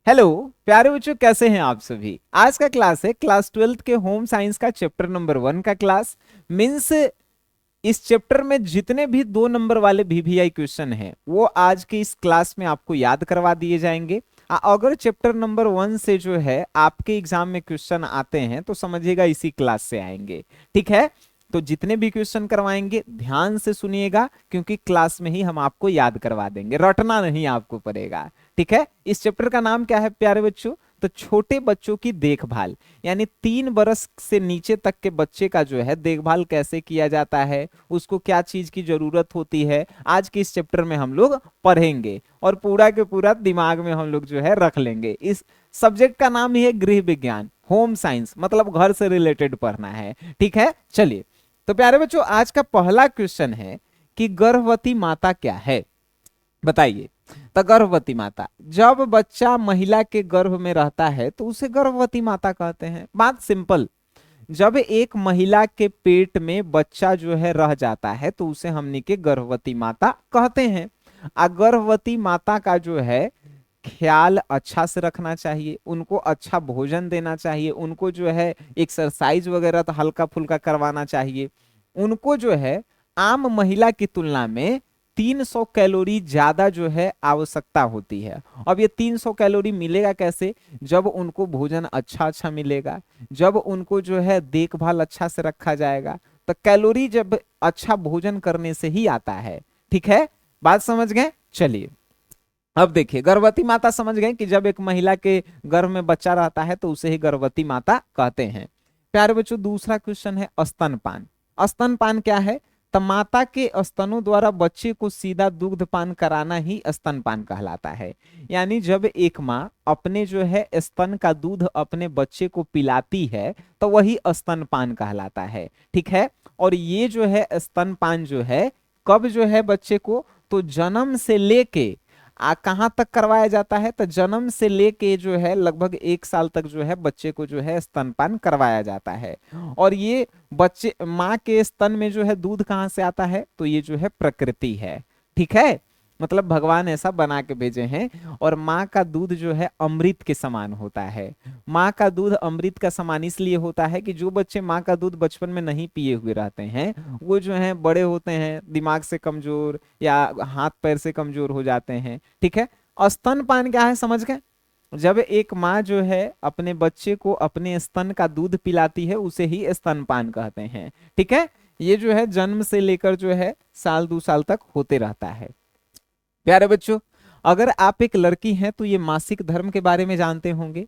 Hello प्यारे बच्चों, कैसे हैं आप सभी। आज का क्लास है क्लास 12th के होम साइंस का चैप्टर नंबर 1 का क्लास। मीन्स इस चैप्टर में जितने भी 2 नंबर वाले वीवीआई क्वेश्चन हैं वो आज के इस क्लास में आपको याद करवा दिए जाएंगे। अगर चैप्टर नंबर 1 से जो है आपके एग्जाम में क्वेश्चन आते हैं तो समझिएगा इसी क्लास से आएंगे। ठीक है, तो जितने भी क्वेश्चन करवाएंगे ध्यान से सुनिएगा, क्योंकि क्लास में ही हम आपको याद करवा देंगे, रटना नहीं आपको पड़ेगा। ठीक है, इस चैप्टर का नाम क्या है प्यारे बच्चों? तो छोटे बच्चों की देखभाल, यानी 3 बरस से नीचे तक के बच्चे का जो है देखभाल कैसे किया जाता है, उसको क्या चीज की जरूरत होती है, आज के इस चैप्टर में हम लोग पढ़ेंगे और पूरा के पूरा दिमाग में हम लोग जो है रख लेंगे। इस सब्जेक्ट का नाम ही है गृह विज्ञान, होम साइंस, मतलब घर से रिलेटेड पढ़ना है। ठीक है, चलिए। तो प्यारे बच्चों, आज का पहला क्वेश्चन है कि गर्भवती माता क्या है, बताइए। तो गर्भवती माता, जब बच्चा महिला के गर्भ में रहता है तो उसे गर्भवती माता कहते हैं। बात सिंपल। जब एक महिला के पेट में बच्चा जो है रह जाता है तो उसे हमनी के गर्भवती माता कहते हैं। गर्भवती माता का जो है ख्याल अच्छा से रखना चाहिए, उनको अच्छा भोजन देना चाहिए, उनको जो है एक्सरसाइज वगैरह तो हल्का फुल्का करवाना चाहिए। उनको जो है आम महिला की तुलना में 300 कैलोरी ज्यादा जो है आवश्यकता होती है। अब ये 300 कैलोरी मिलेगा कैसे? जब उनको भोजन अच्छा अच्छा मिलेगा, जब उनको जो है देखभाल अच्छा से रखा जाएगा, तो कैलोरी जब अच्छा भोजन करने से ही आता है। ठीक है, बात समझ गए? चलिए अब देखिए, गर्भवती माता समझ गए कि जब एक महिला के गर्भ में बच्चा रहता है तो उसे ही गर्भवती माता कहते हैं। प्यारे बच्चों, दूसरा क्वेश्चन है स्तनपान। स्तनपान क्या है? तो माता के स्तनों द्वारा बच्चे को सीधा दुग्ध पान कराना ही स्तनपान कहलाता है। यानी जब एक माँ अपने जो है स्तन का दूध अपने बच्चे को पिलाती है तो वही स्तनपान कहलाता है। ठीक है, और ये जो है स्तनपान जो है कब जो है बच्चे को, तो जन्म से लेके कहाँ तक करवाया जाता है? तो जन्म से लेके जो है लगभग 1 साल तक जो है बच्चे को जो है स्तनपान करवाया जाता है। और ये बच्चे माँ के स्तन में जो है दूध कहाँ से आता है? तो ये जो है प्रकृति है। ठीक है, मतलब भगवान ऐसा बना के भेजे हैं। और माँ का दूध जो है अमृत के समान होता है। माँ का दूध अमृत का समान इसलिए होता है कि जो बच्चे माँ का दूध बचपन में नहीं पिए हुए रहते हैं वो जो है बड़े होते हैं दिमाग से कमजोर या हाथ पैर से कमजोर हो जाते हैं। ठीक है, स्तनपान क्या है समझ गए? जब एक माँ जो है अपने बच्चे को अपने स्तन का दूध पिलाती है उसे ही स्तनपान कहते हैं। ठीक है, ये जो है जन्म से लेकर जो है साल 2 साल तक होते रहता है। प्यारे बच्चों, अगर आप एक लड़की हैं तो ये मासिक धर्म के बारे में जानते होंगे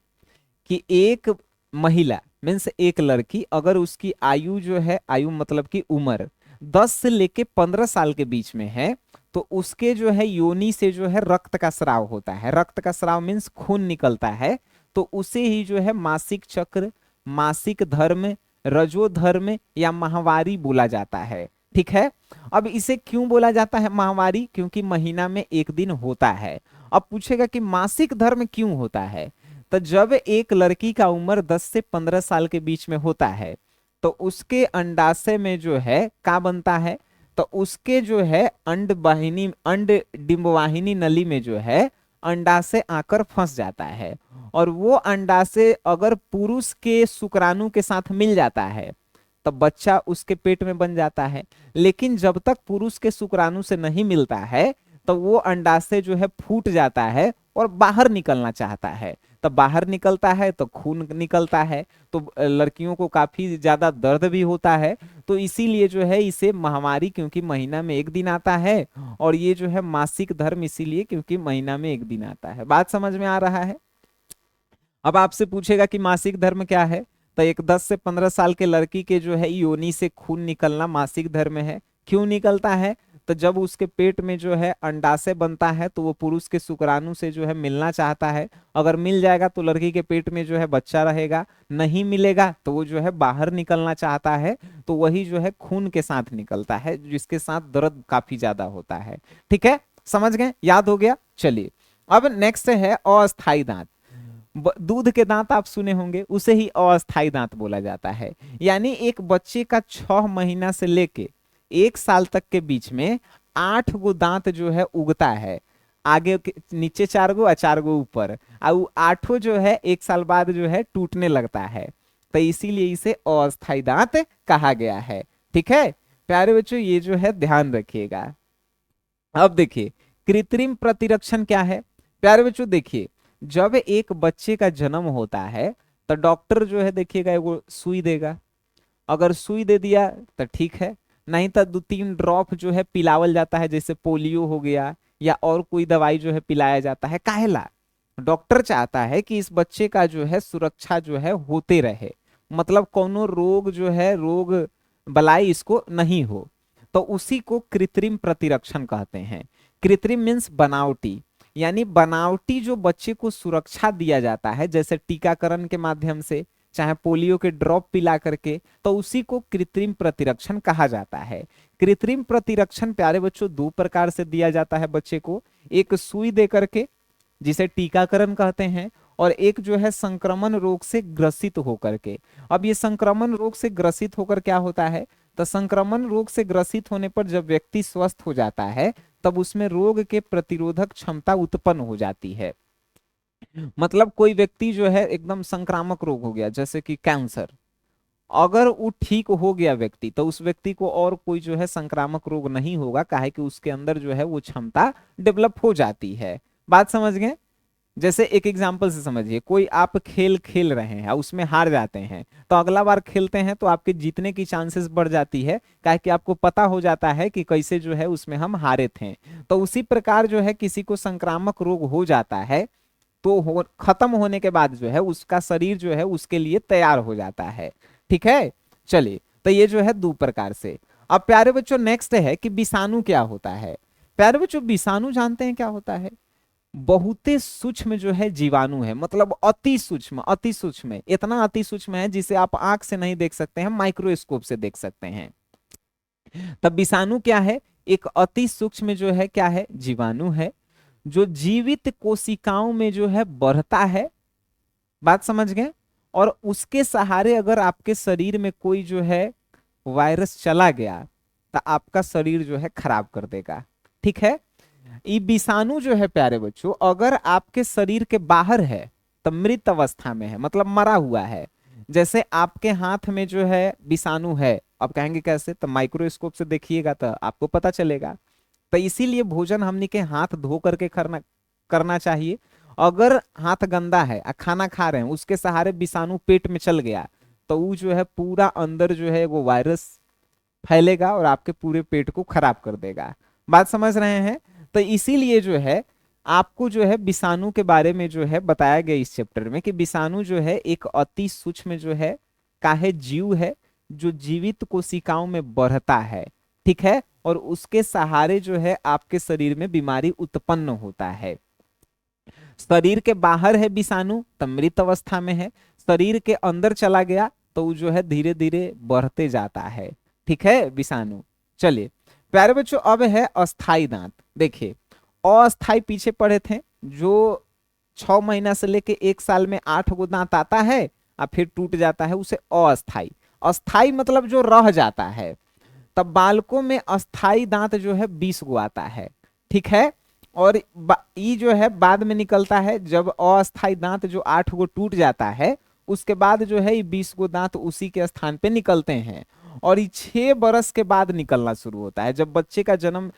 कि एक महिला मीन्स एक लड़की अगर उसकी आयु जो है, आयु मतलब की उम्र 10 से लेके 15 साल के बीच में है तो उसके जो है योनि से जो है रक्त का स्राव होता है। रक्त का स्राव मीन्स खून निकलता है, तो उसे ही जो है मासिक चक्र, मासिक धर्म, रजो धर्म या माहवारी बोला जाता है। ठीक है, अब इसे क्यों बोला जाता है माहवारी? क्योंकि महीना में एक दिन होता है। अब पूछेगा कि मासिक धर्म क्यों होता है? तो जब एक लड़की का उम्र 10 से 15 साल के बीच में होता है तो उसके अंडाशय में जो है क्या बनता है? तो उसके जो है अंड वाहिनी, अंड डिंबवाहिनी नली में जो है अंडाशय आकर फंस जाता है। और वो अंडाशय अगर पुरुष के शुक्राणु के साथ मिल जाता है तब बच्चा उसके पेट में बन जाता है। लेकिन जब तक पुरुष के शुक्राणु से नहीं मिलता है तो वो अंडाशय जो है फूट जाता है और बाहर निकलना चाहता है। तब बाहर निकलता है तो खून निकलता है, तो लड़कियों को काफी ज्यादा दर्द भी होता है। तो इसीलिए जो है इसे महामारी, क्योंकि महीना में एक दिन आता है, और ये जो है मासिक धर्म इसीलिए क्योंकि महीना में एक दिन आता है। बात समझ में आ रहा है? अब आपसे पूछेगा कि मासिक धर्म क्या है, तो एक 10 से 15 साल के लड़की के जो है योनि से खून निकलना मासिक धर्म है। क्यों निकलता है? तो जब उसके पेट में जो है अंडाशय बनता है तो वो पुरुष के शुक्राणु से जो है मिलना चाहता है। अगर मिल जाएगा तो लड़की के पेट में जो है बच्चा रहेगा, नहीं मिलेगा तो वो जो है बाहर निकलना चाहता है, तो वही जो है खून के साथ निकलता है जिसके साथ दर्द काफी ज्यादा होता है। ठीक है, समझ गए? याद हो गया? चलिए अब नेक्स्ट है अस्थाई दांत। दूध के दांत आप सुने होंगे, उसे ही अस्थाई दांत बोला जाता है। यानी एक बच्चे का 6 महीना से लेके 1 साल तक के बीच में 8 गो दांत जो है उगता है। आगे नीचे 4 गो और 4 गो ऊपर, और वो 8 जो है 1 साल बाद जो है टूटने लगता है, तो इसीलिए इसे अस्थाई दांत कहा गया है। ठीक है प्यारे बच्चों, ये जो है ध्यान रखिएगा। अब देखिए कृत्रिम प्रतिरक्षण क्या है। प्यारे बच्चों देखिए, जब एक बच्चे का जन्म होता है तो डॉक्टर जो है देखिएगा वो सुई देगा, अगर सुई दे दिया तो ठीक है, नहीं तो 2-3 ड्रॉप जो है पिलावल जाता है, जैसे पोलियो हो गया या और कोई दवाई जो है पिलाया जाता है। काहेला, डॉक्टर चाहता है कि इस बच्चे का जो है सुरक्षा जो है होते रहे, मतलब कोनो रोग जो है, रोग बलाई इसको नहीं हो, तो उसी को कृत्रिम प्रतिरक्षण कहते हैं। कृत्रिम मीन्स बनावटी, यानी बनावटी जो बच्चे को सुरक्षा दिया जाता है, जैसे टीकाकरण के माध्यम से, चाहे पोलियो के ड्रॉप पिला करके, तो उसी को कृत्रिम प्रतिरक्षण कहा जाता है। कृत्रिम प्रतिरक्षण प्यारे बच्चों 2 प्रकार से दिया जाता है बच्चे को, एक सुई दे करके जिसे टीकाकरण कहते हैं, और एक जो है संक्रमण रोग से ग्रसित होकर के। अब ये संक्रमण रोग से ग्रसित होकर क्या होता है, तो संक्रमण रोग से ग्रसित होने पर जब व्यक्ति स्वस्थ हो जाता है तब उसमें रोग के प्रतिरोधक क्षमता उत्पन्न हो जाती है। मतलब कोई व्यक्ति जो है एकदम संक्रामक रोग हो गया, जैसे कि कैंसर, अगर वो ठीक हो गया व्यक्ति, तो उस व्यक्ति को और कोई जो है संक्रामक रोग नहीं होगा, काहे कि उसके अंदर जो है वो क्षमता डेवलप हो जाती है। बात समझ गए। जैसे एक एग्जांपल से समझिए, कोई आप खेल खेल रहे हैं और उसमें हार जाते हैं, तो अगला बार खेलते हैं तो आपके जीतने की चांसेस बढ़ जाती है, काहे कि आपको पता हो जाता है कि कैसे जो है उसमें हम हारे थे। तो उसी प्रकार जो है किसी को संक्रामक रोग हो जाता है तो खत्म होने के बाद जो है उसका शरीर जो है उसके लिए तैयार हो जाता है। ठीक है, चलिए, तो ये जो है 2 प्रकार से। अब प्यारे बच्चों नेक्स्ट है कि विषाणु क्या होता है। प्यारे बच्चों विषाणु जानते हैं क्या होता है? बहुते सूक्ष्म जो है जीवाणु है, मतलब अति सूक्ष्म, अति सूक्ष्म है, इतना अति सूक्ष्म है जिसे आप आंख से नहीं देख सकते हैं, माइक्रोस्कोप से देख सकते हैं। तब विषाणु क्या है? एक अति सूक्ष्म जो है क्या है, जीवाणु है, जो जीवित कोशिकाओं में जो है बढ़ता है। बात समझ गए। और उसके सहारे अगर आपके शरीर में कोई जो है वायरस चला गया तो आपका शरीर जो है खराब कर देगा। ठीक है, ये विषाणु जो है प्यारे बच्चों अगर आपके शरीर के बाहर है तो मृत अवस्था में है, मतलब मरा हुआ है। जैसे आपके हाथ में जो है विषाणु है, अब कहेंगे कैसे, तो माइक्रोस्कोप से देखिएगा तो आपको पता चलेगा। तो इसीलिए भोजन हमनी के हाथ धो करके करना चाहिए। अगर हाथ गंदा है और खाना खा रहे हैं उसके सहारे विषाणु पेट में चल गया तो वो जो है पूरा अंदर जो है वो वायरस फैलेगा और आपके पूरे पेट को खराब कर देगा। बात समझ रहे हैं। तो इसीलिए जो है आपको जो है विषाणु के बारे में जो है बताया गया इस चैप्टर में कि विषाणु जो है एक अति सूक्ष्म जो है काहे जीव है जो जीवित कोशिकाओं में बढ़ता है। ठीक है, और उसके सहारे जो है आपके शरीर में बीमारी उत्पन्न होता है। शरीर के बाहर है विषाणु तो मृत अवस्था में है, शरीर के अंदर चला गया तो वो जो है धीरे धीरे बढ़ते जाता है। ठीक है विषाणु। चलिए प्यारे बच्चों, अब है अस्थाई दांत। देखिए अस्थाई पीछे पढ़े थे, जो 6 महीना से लेके 1 साल में 8 गो दांत आता है और फिर टूट जाता है, उसे अस्थाई। अस्थाई मतलब जो रह जाता है। तब बालकों में अस्थाई दांत जो है 20 गो आता है। ठीक है, और ई जो है बाद में निकलता है, जब अस्थाई दांत जो 8 गो टूट जाता है उसके बाद जो है 20 गो दांत उसी के स्थान पे निकलते हैं। और ये 6 बरस के बाद निकलना शुरू होता है, जब बच्चे का जन्म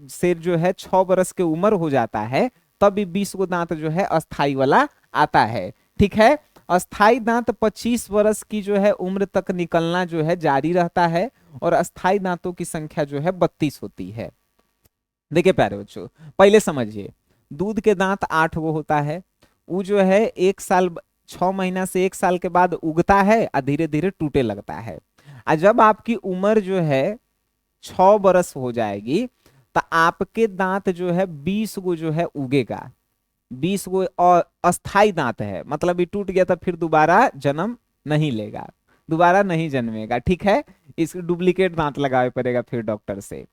से जो है 6 बरस के उम्र हो जाता है तब ये 20 गो दांत जो है अस्थाई वाला आता है। ठीक है, अस्थाई दांत 25 वर्ष की जो है उम्र तक निकलना जो है जारी रहता है और अस्थाई दांतों की संख्या जो है 32 होती है। देखिए प्यारे बच्चों पहले समझिए, दूध के दांत 8 गो होता है, वो जो है 1 साल 6 महीना से 1 साल के बाद उगता है और धीरे धीरे टूटे लगता है। और जब आपकी उम्र जो है 6 बरस हो जाएगी तो आपके दांत जो है 20 गो जो है उगेगा। 20 गो और अस्थाई दांत है, मतलब ये टूट गया तो फिर दोबारा जन्म नहीं लेगा, दोबारा नहीं जन्मेगा। ठीक है, इसको डुप्लीकेट दांत लगावे पड़ेगा फिर डॉक्टर से।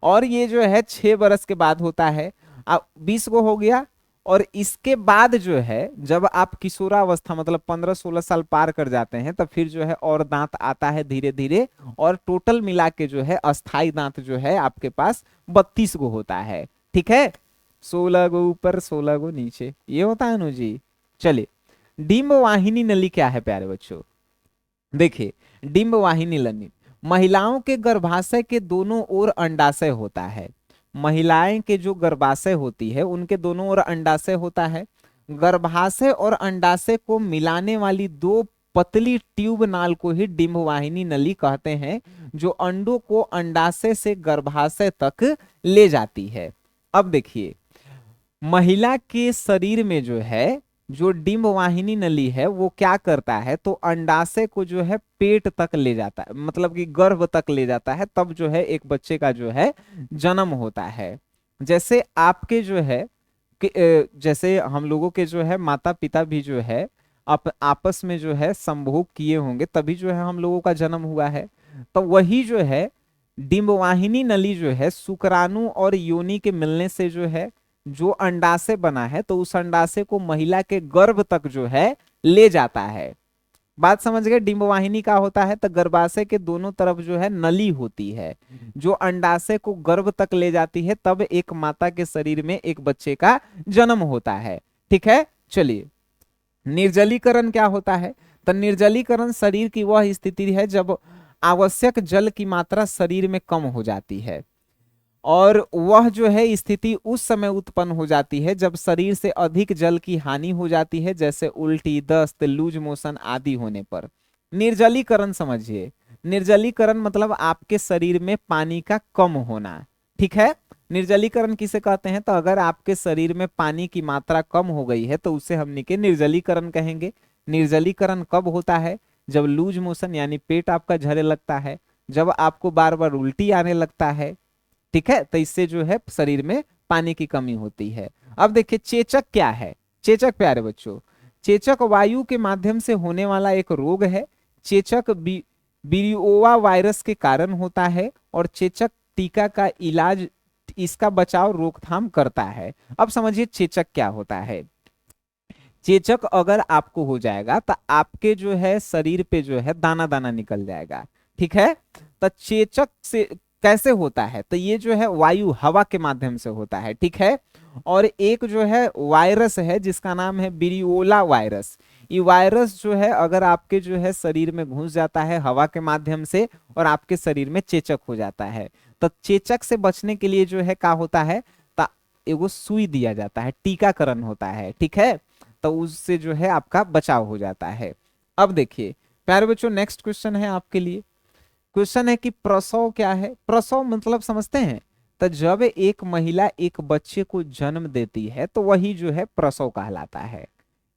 और ये जो है 6 बरस के बाद होता है। अब 20 गो हो गया, और इसके बाद जो है जब आप किशोरावस्था मतलब 15-16 साल पार कर जाते हैं तब फिर जो है और दांत आता है धीरे धीरे, और टोटल मिला के जो है अस्थाई दांत जो है आपके पास 32 गो होता है। ठीक है, 16 गो ऊपर 16 गो नीचे, ये होता है नु जी। चलिए, डिंब वाहिनी नली क्या है प्यारे बच्चों? देखिए, डिंब वाहिनी नली महिलाओं के गर्भाशय के दोनों ओर अंडाशय होता है। महिलाएं के जो गर्भाशय होती है उनके दोनों ओर अंडाशय होता है। गर्भाशय और अंडाशय को मिलाने वाली दो पतली ट्यूब नाल को ही डिंब वाहिनी नली कहते हैं, जो अंडों को अंडाशय से गर्भाशय तक ले जाती है। अब देखिए, महिला के शरीर में जो है, जो डिंब वाहिनी नली है वो क्या करता है, तो अंडाशय को जो है पेट तक ले जाता है, मतलब कि गर्भ तक ले जाता है, तब जो है एक बच्चे का जो है जन्म होता है। जैसे आपके जो है जैसे हम लोगों के जो है माता पिता भी जो है आपस में जो है संभोग किए होंगे, तभी जो है हम लोगों का जन्म हुआ है। तो वही जो है डिंबवाहिनी नली जो है शुक्राणु और योनि के मिलने से जो है जो अंडाशय बना है, तो उस अंडाशय को महिला के गर्भ तक जो है ले जाता है। बात समझ गए? डिंबवाहिनी का होता है तो गर्भाशय के दोनों तरफ जो है नली होती है, जो अंडाशय को गर्भ तक ले जाती है, तब एक माता के शरीर में एक बच्चे का जन्म होता है। ठीक है, चलिए, निर्जलीकरण क्या होता है? तो निर्जलीकरण शरीर की वह स्थिति है जब आवश्यक जल की मात्रा शरीर में कम हो जाती है, और वह जो है स्थिति उस समय उत्पन्न हो जाती है जब शरीर से अधिक जल की हानि हो जाती है, जैसे उल्टी, दस्त, लूज मोशन आदि होने पर। निर्जलीकरण समझिए, निर्जलीकरण मतलब आपके शरीर में पानी का कम होना। ठीक है, निर्जलीकरण किसे कहते हैं? तो अगर आपके शरीर में पानी की मात्रा कम हो गई है तो उसे हमने के निर्जलीकरण कहेंगे। निर्जलीकरण कब होता है? जब लूज मोशन यानी पेट आपका झड़ने लगता है, जब आपको बार बार उल्टी आने लगता है। ठीक है, तो इससे जो है शरीर में पानी की कमी होती है। अब देखिए, चेचक क्या है? चेचक प्यारे बच्चों, चेचक वायु के माध्यम से होने वाला एक रोग है। चेचक बिरियोवा वायरस के कारण होता है, और चेचक टीका का इलाज इसका बचाव रोकथाम करता है। अब समझिए चेचक क्या होता है। चेचक अगर आपको हो जाएगा तो आपके जो है शरीर पे जो है दाना दाना निकल जाएगा। ठीक है, तो चेचक से कैसे होता है? तो ये जो है वायु हवा के माध्यम से होता है। ठीक है, और एक जो है वायरस है जिसका नाम है बिरियोला वायरस। ये वायरस जो है अगर आपके जो है शरीर में घुस जाता है हवा के माध्यम से, और आपके शरीर में चेचक हो जाता है, तो चेचक से बचने के लिए जो है क्या होता है, तो एगो सुई दिया जाता है, टीकाकरण होता है। ठीक है, तो उससे जो है आपका बचाव हो जाता है। अब देखिए प्यारे बच्चों, नेक्स्ट क्वेश्चन है आपके लिए। क्वेश्चन है कि प्रसव क्या है? प्रसव मतलब समझते हैं? तो जब एक महिला एक बच्चे को जन्म देती है तो वही जो है प्रसव कहलाता है।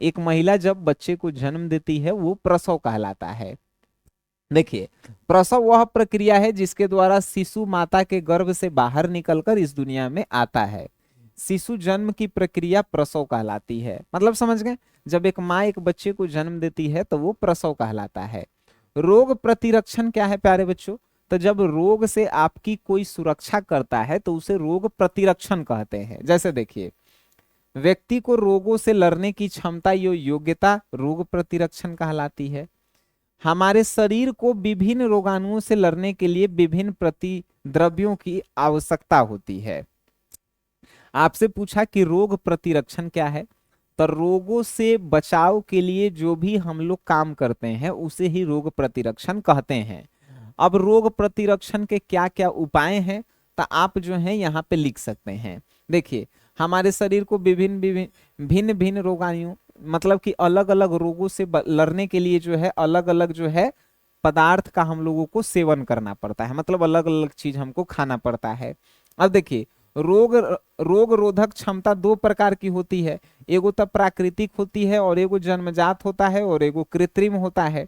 एक महिला जब बच्चे को जन्म देती है वो प्रसव कहलाता है। देखिए, प्रसव वह प्रक्रिया है जिसके द्वारा शिशु माता के गर्भ से बाहर निकलकर इस दुनिया में आता है। शिशु जन्म की प्रक्रिया प्रसव कहलाती है। मतलब समझ गए? जब एक माँ एक बच्चे को जन्म देती है तो वो प्रसव कहलाता है। रोग प्रतिरक्षण क्या है प्यारे बच्चों? तो जब रोग से आपकी कोई सुरक्षा करता है तो उसे रोग प्रतिरक्षण कहते हैं। जैसे देखिए, व्यक्ति को रोगों से लड़ने की क्षमता या योग्यता रोग प्रतिरक्षण कहलाती है। हमारे शरीर को विभिन्न रोगाणुओं से लड़ने के लिए विभिन्न प्रतिद्रव्यों की आवश्यकता होती है। आपसे पूछा कि रोग प्रतिरक्षण क्या है, तो रोगों से बचाव के लिए जो भी हम लोग काम करते हैं उसे ही रोग प्रतिरक्षण कहते हैं। अब रोग प्रतिरक्षण के क्या क्या उपाय हैं, तो आप जो है यहाँ पे लिख सकते हैं। देखिए, हमारे शरीर को विभिन्न विभिन्न भिन्न भिन्न रोगाणुओं, मतलब कि अलग अलग रोगों से लड़ने के लिए जो है अलग अलग जो है पदार्थ का हम लोगों को सेवन करना पड़ता है, मतलब अलग अलग चीज हमको खाना पड़ता है। अब देखिए, रोग रोधक क्षमता दो प्रकार की होती है। एगो तो प्राकृतिक होती है और एगो जन्मजात होता है और एगो कृत्रिम होता है।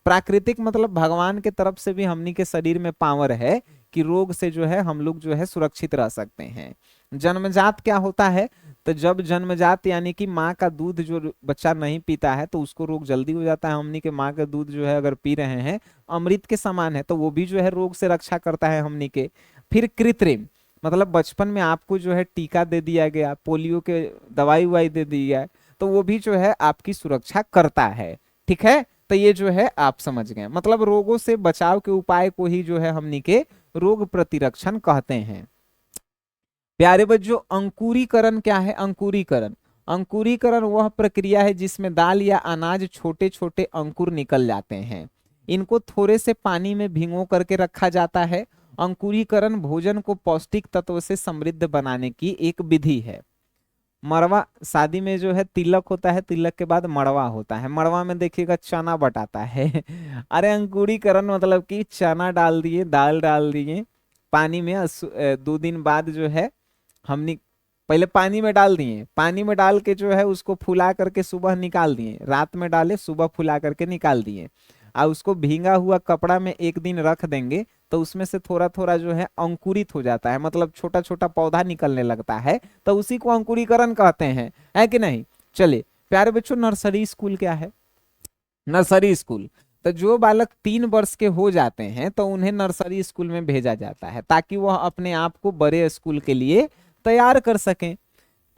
प्राकृतिक मतलब भगवान के तरफ से भी हमनी के शरीर में पावर है कि रोग से जो है हम लोग जो है सुरक्षित रह सकते हैं। जन्मजात क्या होता है? तो जब जन्मजात यानी कि माँ का दूध जो बच्चा नहीं पीता है तो उसको रोग जल्दी हो जाता है। हमनी के माँ का दूध जो है अगर पी रहे हैं अमृत के समान है, तो वो भी जो है रोग से रक्षा करता है हमनी के। फिर कृत्रिम मतलब बचपन में आपको जो है टीका दे दिया गया, पोलियो के दवाई उवाई दे दी गया, तो वो भी जो है आपकी सुरक्षा करता है। ठीक है, तो ये जो है आप समझ गए, मतलब रोगों से बचाव के उपाय को ही जो है हमनी के रोग प्रतिरक्षण कहते हैं। प्यारे बच्चों, अंकुरीकरण क्या है? अंकुरीकरण, अंकुरीकरण वह प्रक्रिया है जिसमें दाल या अनाज छोटे छोटे अंकुर निकल जाते हैं। इनको थोड़े से पानी में भिगो करके रखा जाता है। अंकुरीकरण भोजन को पौष्टिक तत्व से समृद्ध बनाने की एक विधि है। मड़वा, शादी में जो है तिलक होता है, तिलक के बाद मड़वा होता है। मड़वा में देखिएगा चना बटाता है अरे अंकुरीकरण मतलब कि चना डाल दिए, दाल डाल दिए पानी में, 2 दिन बाद जो है हमने पहले पानी में डाल दिए, पानी में डाल के जो है उसको फुला करके सुबह निकाल दिए, रात में डाले सुबह फुला करके निकाल दिए, और उसको भींगा हुआ कपड़ा में 1 दिन रख देंगे तो उसमें से थोड़ा थोड़ा जो है अंकुरित हो जाता है, मतलब छोटा छोटा पौधा निकलने लगता है, तो उसी को अंकुरीकरण कहते हैं, है कि नहीं। चलिए प्यारे बच्चों, नर्सरी स्कूल क्या है? नर्सरी स्कूल, तो जो बालक 3 वर्ष के हो जाते हैं तो उन्हें नर्सरी स्कूल में भेजा जाता है ताकि वह अपने आप को बड़े स्कूल के लिए तैयार कर सकें।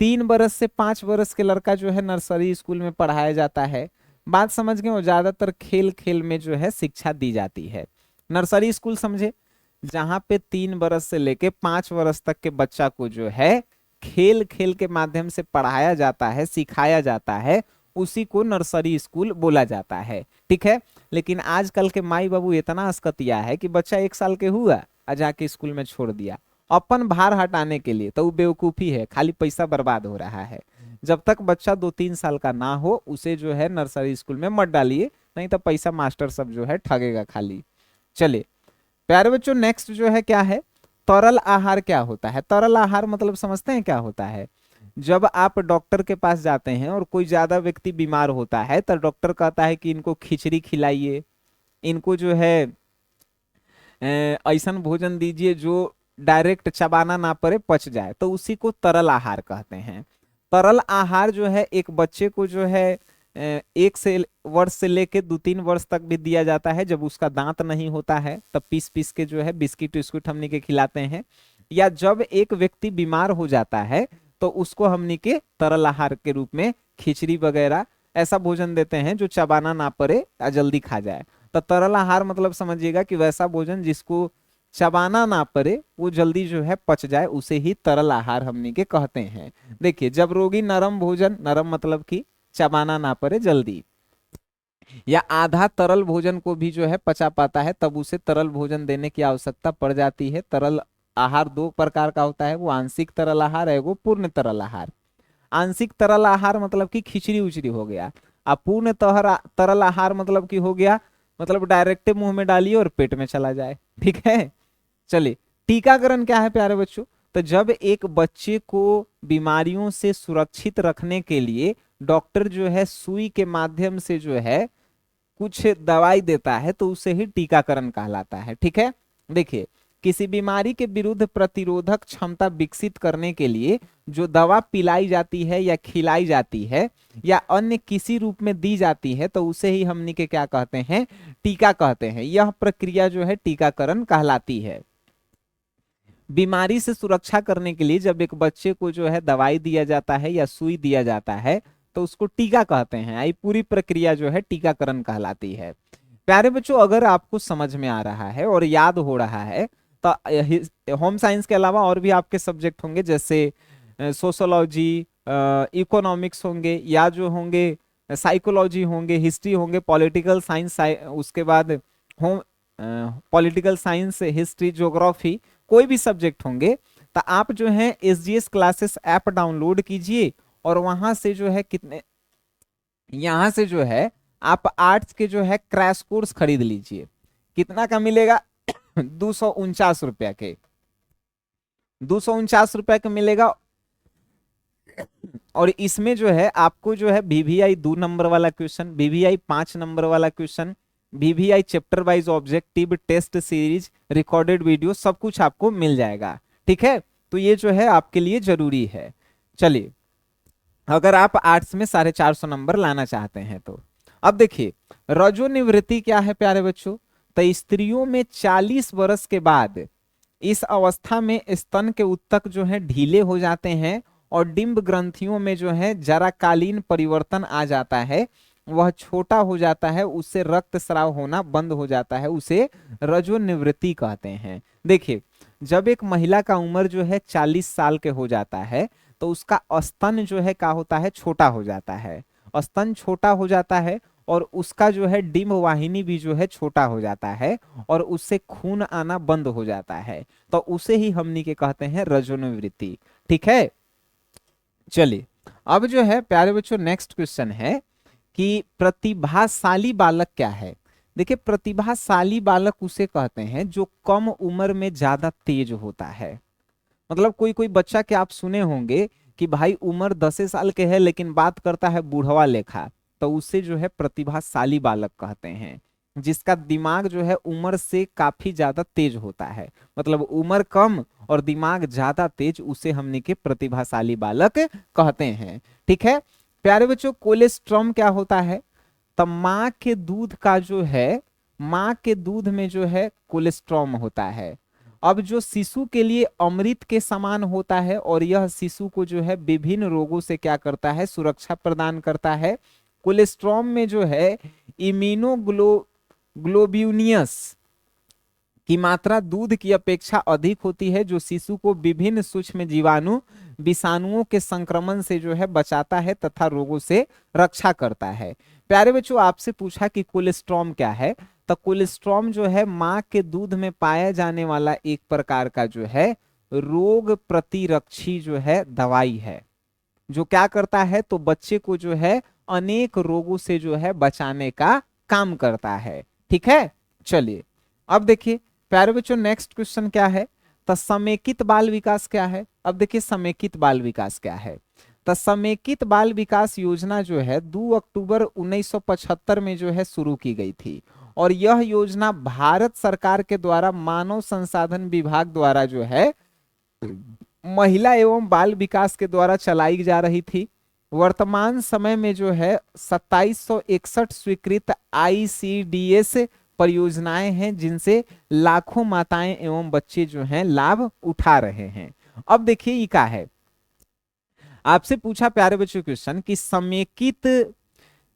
3 वर्ष से 5 वर्ष के लड़का जो है नर्सरी स्कूल में पढ़ाया जाता है। बात समझ गए? और ज्यादातर खेल खेल में जो है शिक्षा दी जाती है। नर्सरी स्कूल समझे, जहां पे 3 वर्ष से लेके 5 वर्ष तक के बच्चा को जो है खेल खेल के माध्यम से पढ़ाया जाता है, सिखाया जाता है, उसी को नर्सरी स्कूल बोला जाता है। ठीक है, लेकिन आजकल के माई बाबू इतना अस्कतिया है कि बच्चा 1 साल के हुआ और जाके स्कूल में छोड़ दिया अपन भार हटाने के लिए, तो वो बेवकूफी है, खाली पैसा बर्बाद हो रहा है। जब तक बच्चा 2-3 साल का ना हो उसे जो है नर्सरी स्कूल में मत डालिए, नहीं तो पैसा मास्टर सब जो है ठगेगा खाली। चलिए प्यारे बच्चों, नेक्स्ट जो है क्या है? तरल आहार क्या होता है? तरल आहार मतलब समझते हैं क्या होता है? जब आप डॉक्टर के पास जाते हैं और कोई ज्यादा व्यक्ति बीमार होता है तो डॉक्टर कहता है कि इनको खिचड़ी खिलाइए, इनको जो है ऐसा भोजन दीजिए जो डायरेक्ट चबाना ना पड़े, पच जाए, तो उसी को तरल आहार कहते हैं। तरल आहार जो है एक बच्चे को जो है 1 वर्ष से लेके 2-3 वर्ष तक भी दिया जाता है। जब उसका दांत नहीं होता है तब पीस पीस के जो है बिस्किट विस्कुट हमनी के खिलाते हैं, या जब एक व्यक्ति बीमार हो जाता है तो उसको हमनी के तरल आहार के रूप में खिचड़ी वगैरह ऐसा भोजन देते हैं जो चबाना ना पड़े या जल्दी खा जाए। तो तरल आहार मतलब समझिएगा कि वैसा भोजन जिसको चबाना ना पड़े, वो जल्दी जो है पच जाए, उसे ही तरल आहार हमनी के कहते हैं। देखिए, जब रोगी नरम भोजन, नरम मतलब कि चबाना ना पड़े जल्दी, या आधा तरल भोजन को भी जो है पचा पाता है, तब उसे तरल भोजन देने की आवश्यकता पड़ जाती है। तरल आहार 2 प्रकार का होता है, वो आंशिक तरल आहार है, वो पूर्ण तरल आहार। आंशिक तरल आहार मतलब कि खिचड़ी उचड़ी हो गया, अब पूर्ण तरल आहार मतलब कि हो गया, मतलब डायरेक्ट मुंह में डालिए और पेट में चला जाए। ठीक है, चलिए टीकाकरण क्या है प्यारे बच्चों? तो जब एक बच्चे को बीमारियों से सुरक्षित रखने के लिए डॉक्टर जो है सुई के माध्यम से जो है कुछ दवाई देता है तो उसे ही टीकाकरण कहलाता है। ठीक है, देखिए, किसी बीमारी के विरुद्ध प्रतिरोधक क्षमता विकसित करने के लिए जो दवा पिलाई जाती है या खिलाई जाती है या अन्य किसी रूप में दी जाती है तो उसे ही हमनी के क्या कहते हैं? टीका कहते हैं। यह प्रक्रिया जो है टीकाकरण कहलाती है। बीमारी से सुरक्षा करने के लिए जब एक बच्चे को जो है दवाई दिया जाता है या सुई दिया जाता है तो उसको टीका कहते हैं। ये पूरी प्रक्रिया जो है टीकाकरण कहलाती है। प्यारे बच्चों, अगर आपको समझ में आ रहा है और याद हो रहा है तो होम साइंस के अलावा और भी आपके सब्जेक्ट होंगे, जैसे सोशोलॉजी, इकोनॉमिक्स होंगे, या जो होंगे साइकोलॉजी होंगे, हिस्ट्री होंगे, पॉलिटिकल साइंस, उसके बाद home political science, history, geography, कोई भी सब्जेक्ट होंगे, तो आप जो है SGS क्लासेस ऐप डाउनलोड कीजिए और वहां से जो है यहां से जो है आप आर्ट्स के जो है क्रैश कोर्स खरीद लीजिए। कितना का मिलेगा? 249 रुपया के, 249 रुपया का मिलेगा। और इसमें जो है आपको जो है VVI 2 नंबर वाला क्वेश्चन, VVI 5 नंबर वाला question, VVI chapter wise objective, test series, recorded video, सब कुछ आपको मिल जाएगा। ठीक है, तो ये जो है आपके लिए जरूरी है। चलिए, अगर आप आर्ट्स में 450 नंबर लाना चाहते हैं तो अब देखिए, रजोनिवृत्ति क्या है प्यारे बच्चों? तो स्त्रियों में 40 वर्ष के बाद इस अवस्था में स्तन के उत्तक जो है ढीले हो जाते हैं और डिंब ग्रंथियों में जो है जराकालीन परिवर्तन आ जाता है, वह छोटा हो जाता है, उससे रक्तस्राव होना बंद हो जाता है, उसे रजोनिवृत्ति कहते हैं। देखिए, जब एक महिला का उम्र जो है 40 साल के हो जाता है तो उसका स्तन जो है क्या होता है, छोटा हो जाता है। स्तन छोटा हो जाता है और उसका जो है डिंब वाहिनी भी जो है छोटा हो जाता है और उससे खून आना बंद हो जाता है, तो उसे ही हमनी के कहते हैं रजोनिवृत्ति। ठीक है, चलिए अब जो है प्यारे बच्चों नेक्स्ट क्वेश्चन है कि प्रतिभाशाली बालक क्या है। देखिए प्रतिभाशाली बालक उसे कहते हैं जो कम उम्र में ज्यादा तेज होता है। मतलब कोई कोई बच्चा के आप सुने होंगे कि भाई उम्र 10 साल के है लेकिन बात करता है बूढ़वा लेखा, तो उसे जो है प्रतिभाशाली बालक कहते हैं, जिसका दिमाग जो है उम्र से काफी ज्यादा तेज होता है। मतलब उम्र कम और दिमाग ज्यादा तेज, उसे हमने के प्रतिभाशाली बालक कहते हैं। ठीक है प्यारे बच्चों, कोलेस्ट्रॉम क्या होता है? तो माँ के दूध का जो है, माँ के दूध में जो है कोलेस्ट्रॉम होता है। अब जो शिशु के लिए अमृत के समान होता है और यह शिशु को जो है विभिन्न रोगों से क्या करता है, सुरक्षा प्रदान करता है। कोलेस्ट्रॉम में जो है इम्यूनोग्लोब्यूलिनस की मात्रा दूध की अपेक्षा अधिक होती है, जो शिशु को विभिन्न सूक्ष्म जीवाणु विषाणुओं के संक्रमण से जो है बचाता है तथा रोगों से रक्षा करता है। प्यारे बच्चों आपसे पूछा कि कोलेस्ट्रॉम क्या है, तो कोलेस्ट्रॉम जो है माँ के दूध में पाया जाने वाला एक प्रकार का जो है रोग प्रतिरक्षी जो है दवाई है, जो क्या करता है तो बच्चे को जो है अनेक रोगों से जो है बचाने का काम करता है। ठीक है, चलिए अब देखिए प्यारे बच्चों नेक्स्ट क्वेश्चन क्या है, तो समेकित बाल विकास क्या है। अब देखिए समेकित बाल विकास क्या है, तो समेकित बाल विकास योजना जो है 2 अक्टूबर 1975 में जो है शुरू की गई थी और यह योजना भारत सरकार के द्वारा मानव संसाधन विभाग द्वारा जो है महिला एवं बाल विकास के द्वारा चलाई जा रही थी। वर्तमान समय में जो है 2761 स्वीकृत ICDS परियोजनाएं हैं जिनसे लाखों माताएं एवं बच्चे जो हैं लाभ उठा रहे हैं। अब देखिए ये क्या है, आपसे पूछा प्यारे बच्चों क्वेश्चन कि समेकित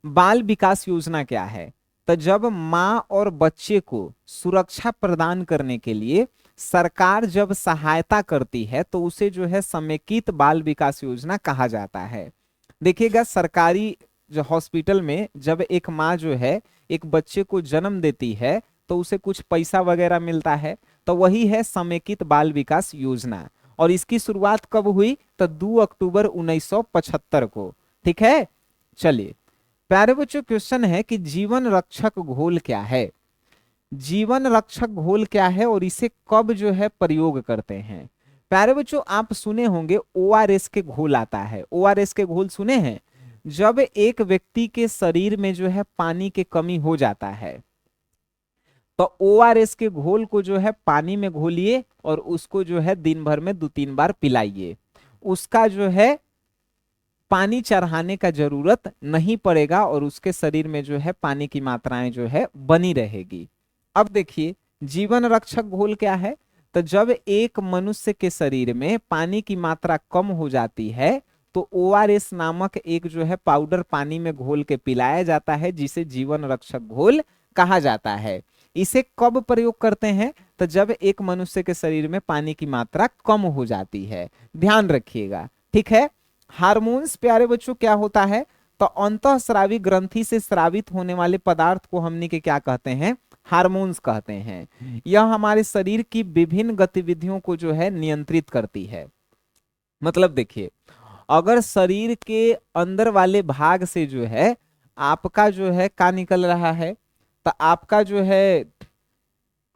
बाल विकास योजना क्या है। तो जब माँ और बच्चे को सुरक्षा प्रदान करने के लिए सरकार जब सहायता करती है तो उसे जो है समेकित बाल विकास योजना कहा जाता है। देखिएगा सरकारी जो हॉस्पिटल में जब एक माँ जो है एक बच्चे को जन्म देती है तो उसे कुछ पैसा वगैरह मिलता है, तो वही है समेकित बाल विकास योजना। और इसकी शुरुआत कब हुई, तो 2 अक्टूबर 1975 को। ठीक है, चलिए प्यारे बच्चों क्वेश्चन है कि जीवन रक्षक घोल क्या है। जीवन रक्षक घोल क्या है और इसे कब जो है प्रयोग करते हैं। प्यारे बच्चों आप सुने होंगे ORS के घोल आता है, ORS के घोल सुने हैं। जब एक व्यक्ति के शरीर में जो है पानी की कमी हो जाता है तो ORS के घोल को जो है पानी में घोलिए और उसको जो है दिन भर में 2-3 बार पिलाइए, उसका जो है पानी चढ़ाने का जरूरत नहीं पड़ेगा और उसके शरीर में जो है पानी की मात्राएं जो है बनी रहेगी। अब देखिए जीवन रक्षक घोल क्या है, तो जब एक मनुष्य के शरीर में पानी की मात्रा कम हो जाती है तो ORS नामक एक जो है पाउडर पानी में घोल के पिलाया जाता है, जिसे जीवन रक्षक घोल कहा जाता है। इसे कब प्रयोग करते हैं, तो जब एक मनुष्य के शरीर में पानी की मात्रा कम हो जाती है, ध्यान रखिएगा। ठीक है, हार्मोन्स प्यारे बच्चों क्या होता है, तो अंतःस्रावी ग्रंथि से स्रावित होने वाले पदार्थ को हमने के क्या कहते हैं, हार्मोन्स कहते हैं। यह हमारे शरीर की विभिन्न गतिविधियों को जो है नियंत्रित करती है। मतलब देखिए अगर शरीर के अंदर वाले भाग से जो है आपका जो है क्या निकल रहा है, तो आपका जो है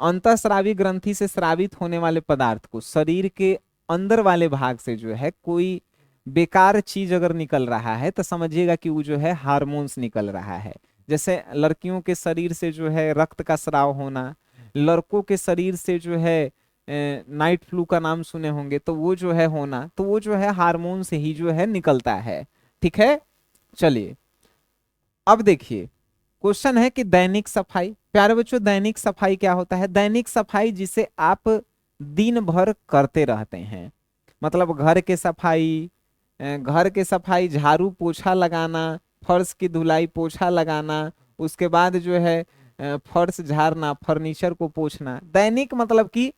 अंतःस्रावी ग्रंथि से स्रावित होने वाले पदार्थ को शरीर के अंदर वाले भाग से जो है कोई बेकार चीज अगर निकल रहा है तो समझिएगा कि वो जो है हार्मोन्स निकल रहा है। जैसे लड़कियों के शरीर से जो है रक्त का स्राव होना, लड़कों के शरीर से जो है नाइट फ्लू का नाम सुने होंगे, तो वो जो है होना, तो वो जो है हार्मोन से ही जो है निकलता है। ठीक है, चलिए अब देखिए क्वेश्चन है कि दैनिक सफाई। प्यारे बच्चों दैनिक सफाई क्या होता है, दैनिक सफाई जिसे आप दिन भर करते रहते हैं, मतलब घर के सफाई, घर के सफाई, झाड़ू पोछा लगाना, फर्श की धुलाई पोछा लगाना, उसके बाद जो है फर्श झाड़ना, फर्नीचर को पोछना। दैनिक मतलब कि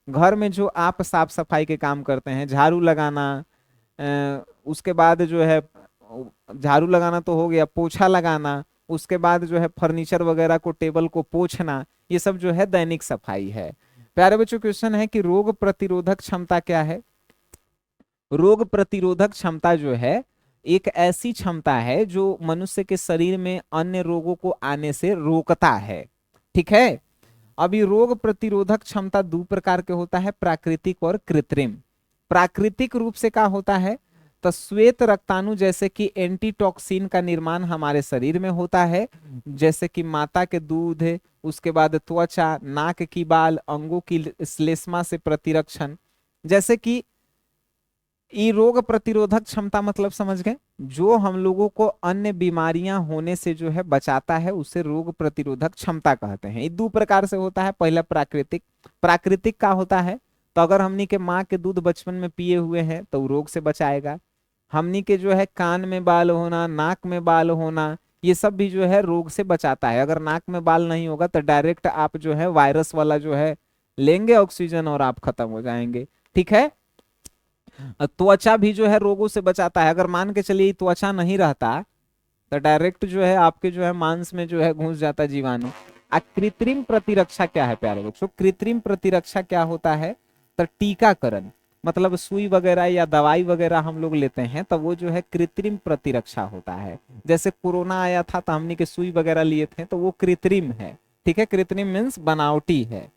घर में जो आप साफ सफाई के काम करते हैं, झाड़ू लगाना, उसके बाद जो है झाड़ू लगाना तो हो गया, पोछा लगाना, उसके बाद जो है फर्नीचर वगैरह को, टेबल को पोंछना, ये सब जो है दैनिक सफाई है। प्यारे बच्चों क्वेश्चन है कि रोग प्रतिरोधक क्षमता क्या है। रोग प्रतिरोधक क्षमता जो है एक ऐसी क्षमता है जो मनुष्य के शरीर में अन्य रोगों को आने से रोकता है। ठीक है। अभी रोग प्रतिरोधक क्षमता दो प्रकार के होता है, प्राकृतिक और कृत्रिम। प्राकृतिक रूप से क्या होता है, तो श्वेत रक्ताणु जैसे कि एंटीटॉक्सिन का निर्माण हमारे शरीर में होता है, जैसे कि माता के दूध, उसके बाद त्वचा, नाक की बाल, अंगों की श्लेष्मा से प्रतिरक्षण। जैसे कि ये रोग प्रतिरोधक क्षमता मतलब समझ गए, जो हम लोगों को अन्य बीमारियां होने से जो है बचाता है, उसे रोग प्रतिरोधक क्षमता कहते हैं। ये दो प्रकार से होता है। पहला प्राकृतिक। प्राकृतिक का होता है, तो अगर हमनी के माँ के दूध बचपन में पिए हुए हैं तो वो रोग से बचाएगा। हमनी के जो है कान में बाल होना, नाक में बाल होना, ये सब भी जो है रोग से बचाता है। अगर नाक में बाल नहीं होगा तो डायरेक्ट आप जो है वायरस वाला जो है लेंगे ऑक्सीजन और आप खत्म हो जाएंगे। ठीक है। त्वचा भी जो है रोगों से बचाता है। अगर मान के चलिए त्वचा नहीं रहता तो डायरेक्ट जो है आपके जो है मांस में जो है घुस जाता जीवाणु। कृत्रिम प्रतिरक्षा क्या है प्यारे बच्चों, कृत्रिम प्रतिरक्षा क्या होता है, तो टीकाकरण, मतलब सुई वगैरह या दवाई वगैरह हम लोग लेते हैं तो वो जो है कृत्रिम प्रतिरक्षा होता है। जैसे कोरोना आया था तो हमने के सुई वगैरह लिए थे तो वो कृत्रिम है। ठीक है। कृत्रिम मीन्स बनावटी है।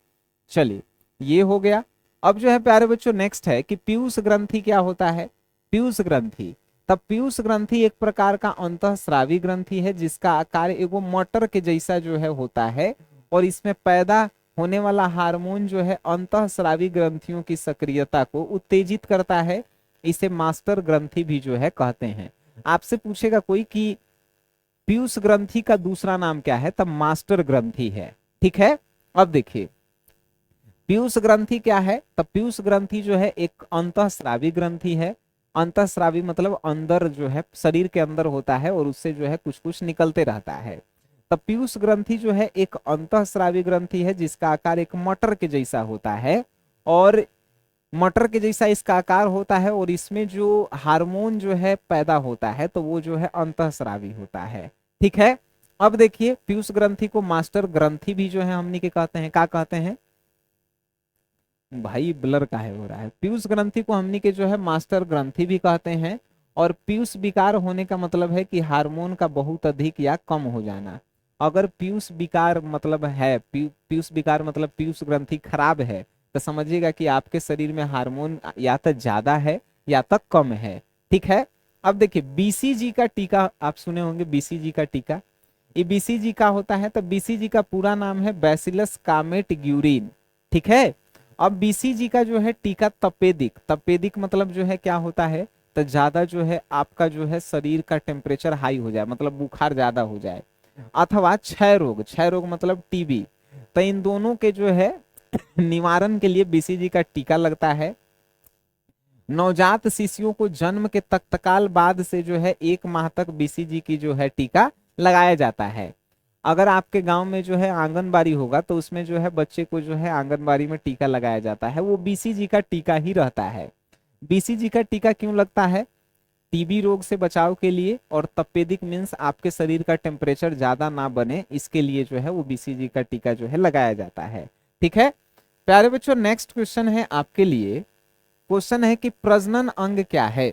चलिए ये हो गया। अब जो है प्यारे बच्चों नेक्स्ट है कि पीयूष ग्रंथि क्या होता है। पीयूष ग्रंथि, तब पीयूष ग्रंथि एक प्रकार का अंतःस्रावी ग्रंथि है जिसका आकार एगो मटर के जैसा जो है होता है, और इसमें पैदा होने वाला हार्मोन जो है अंतःस्रावी ग्रंथियों की सक्रियता को उत्तेजित करता है। इसे मास्टर ग्रंथि भी जो है कहते हैं। आपसे पूछेगा कोई कि पीयूष ग्रंथि का दूसरा नाम क्या है, तब मास्टर ग्रंथि है। ठीक है। अब देखिए पीयूष ग्रंथि क्या है, तब पीयूष ग्रंथि जो है एक अंतःस्रावी ग्रंथि है। अंतःस्रावी मतलब अंदर जो है शरीर के अंदर होता है और उससे जो है कुछ कुछ निकलते रहता है। तब पीयूष ग्रंथि जो है एक अंतःस्रावी ग्रंथि है जिसका आकार एक मटर के जैसा होता है, और मटर के जैसा इसका आकार होता है, और इसमें जो हार्मोन जो है पैदा होता है तो वो जो है अंतःस्रावी होता है। ठीक है। अब देखिए पीयूष ग्रंथि को मास्टर ग्रंथि भी जो है हमनी के कहते हैं। क्या कहते हैं भाई, ब्लर काहे हो रहा है। पीयूष ग्रंथि को हमनी के जो है मास्टर ग्रंथि भी कहते हैं। और पीयूष विकार होने का मतलब है कि हार्मोन का बहुत अधिक या कम हो जाना। अगर पीयूष विकार मतलब है, पीयूष विकार मतलब पीयूष ग्रंथि खराब है, तो समझिएगा कि आपके शरीर में हार्मोन या तो ज्यादा है या तो कम है। ठीक है। अब देखिए बीसीजी का टीका आप सुने होंगे, बीसीजी का टीका। ये बीसीजी का होता है, तो बीसीजी का पूरा नाम है बैसिलस कामेटग्यूरिन। ठीक है। अब बीसीजी का जो है टीका तपेदिक, तपेदिक मतलब जो है क्या होता है, तो ज्यादा जो है आपका जो है शरीर का टेम्परेचर हाई हो जाए, मतलब बुखार ज्यादा हो जाए, अथवा क्षय रोग, क्षय रोग मतलब टीबी, तो इन दोनों के जो है निवारण के लिए बीसीजी का टीका लगता है। नवजात शिशुओं को जन्म के तत्काल बाद से जो है 1 माह तक बीसीजी की जो है टीका लगाया जाता है। अगर आपके गांव में जो है आंगनबाड़ी होगा तो उसमें जो है बच्चे को जो है आंगनबाड़ी में टीका लगाया जाता है, वो बीसीजी का टीका ही रहता है। बीसीजी का टीका क्यों लगता है, टीबी रोग से बचाव के लिए, और तपेदिक मीन्स आपके शरीर का टेम्परेचर ज्यादा ना बने, इसके लिए जो है वो बीसीजी का टीका जो है लगाया जाता है। ठीक है प्यारे बच्चों, नेक्स्ट क्वेश्चन है आपके लिए। क्वेश्चन है कि प्रजनन अंग क्या है।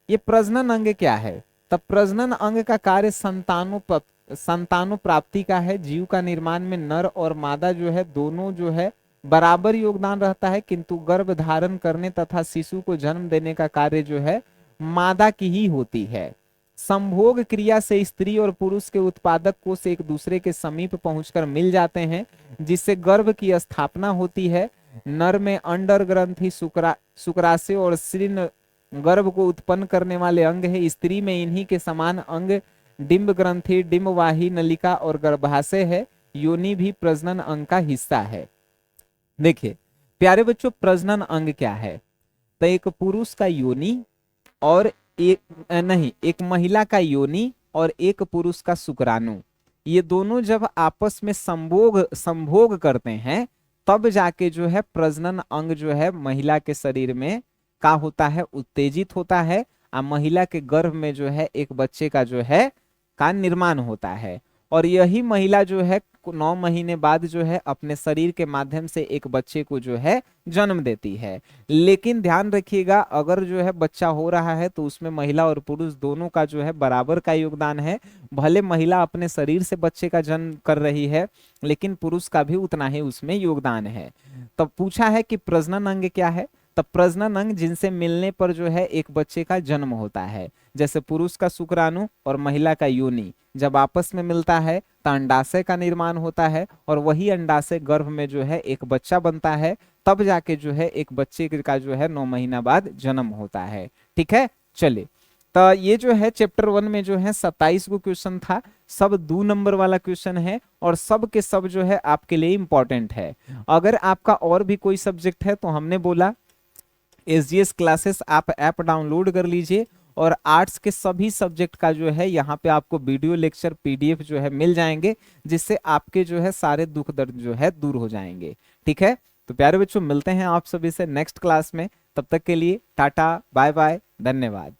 ये प्रजनन अंग क्या है, तब प्रजनन अंग का कार्य संतानों प्राप्ति का है। जीव का निर्माण में नर और मादा जो है दोनों जो है बराबर योगदान रहता है, किंतु गर्भ धारण करने तथा शिशु को जन्म देने का कार्य जो है मादा की ही होती है। संभोग क्रिया से स्त्री और पुरुष के उत्पादक कोष एक दूसरे के समीप पहुंचकर मिल जाते हैं, जिससे गर्भ की स्थापना होती है। नर में अंडर ग्रंथि, शुक्राशय और श्रीन गर्भ को उत्पन्न करने वाले अंग है। स्त्री में इन्हीं के समान अंग डिंब ग्रंथि, डिंबवाही नलिका और गर्भाशय है। योनि भी प्रजनन अंग का हिस्सा है। देखिए प्यारे बच्चों, प्रजनन अंग क्या है, तो एक पुरुष का योनि और एक महिला का योनि और एक पुरुष का शुक्राणु, ये दोनों जब आपस में संभोग करते हैं तब जाके जो है प्रजनन अंग जो है महिला के शरीर में का होता है, उत्तेजित होता है, और महिला के गर्भ में जो है एक बच्चे का जो है का निर्माण होता है। और यही महिला जो है 9 महीने बाद जो है अपने शरीर के माध्यम से एक बच्चे को जो है जन्म देती है। लेकिन ध्यान रखिएगा, अगर जो है बच्चा हो रहा है तो उसमें महिला और पुरुष दोनों का जो है बराबर का योगदान है। भले महिला अपने शरीर से बच्चे का जन्म कर रही है, लेकिन पुरुष का भी उतना ही उसमें योगदान है। तब पूछा है कि प्रजनन अंग क्या है, तब प्रजनन अंग जिनसे मिलने पर जो है एक बच्चे का जन्म होता है। जैसे पुरुष का शुक्राणु और महिला का योनि जब आपस में मिलता है तो अंडाशय का निर्माण होता है, और वही अंडाशय गर्भ में जो है एक बच्चा बनता है। तब जाके जो है एक बच्चे का जो है 9 महीना बाद जन्म होता है। ठीक है, चलिए। तो ये जो है चैप्टर 1 में जो है 27 को क्वेश्चन था, सब 2 नंबर वाला क्वेश्चन है, और सब के सब जो है आपके लिए इंपॉर्टेंट है। अगर आपका और भी कोई सब्जेक्ट है तो हमने बोला SGS क्लासेस आप ऐप डाउनलोड कर लीजिए, और आर्ट्स के सभी सब्जेक्ट का जो है यहाँ पे आपको वीडियो लेक्चर PDF जो है मिल जाएंगे, जिससे आपके जो है सारे दुख दर्द जो है दूर हो जाएंगे। ठीक है, तो प्यारे बच्चों मिलते हैं आप सभी से नेक्स्ट क्लास में। तब तक के लिए टाटा बाय बाय, धन्यवाद।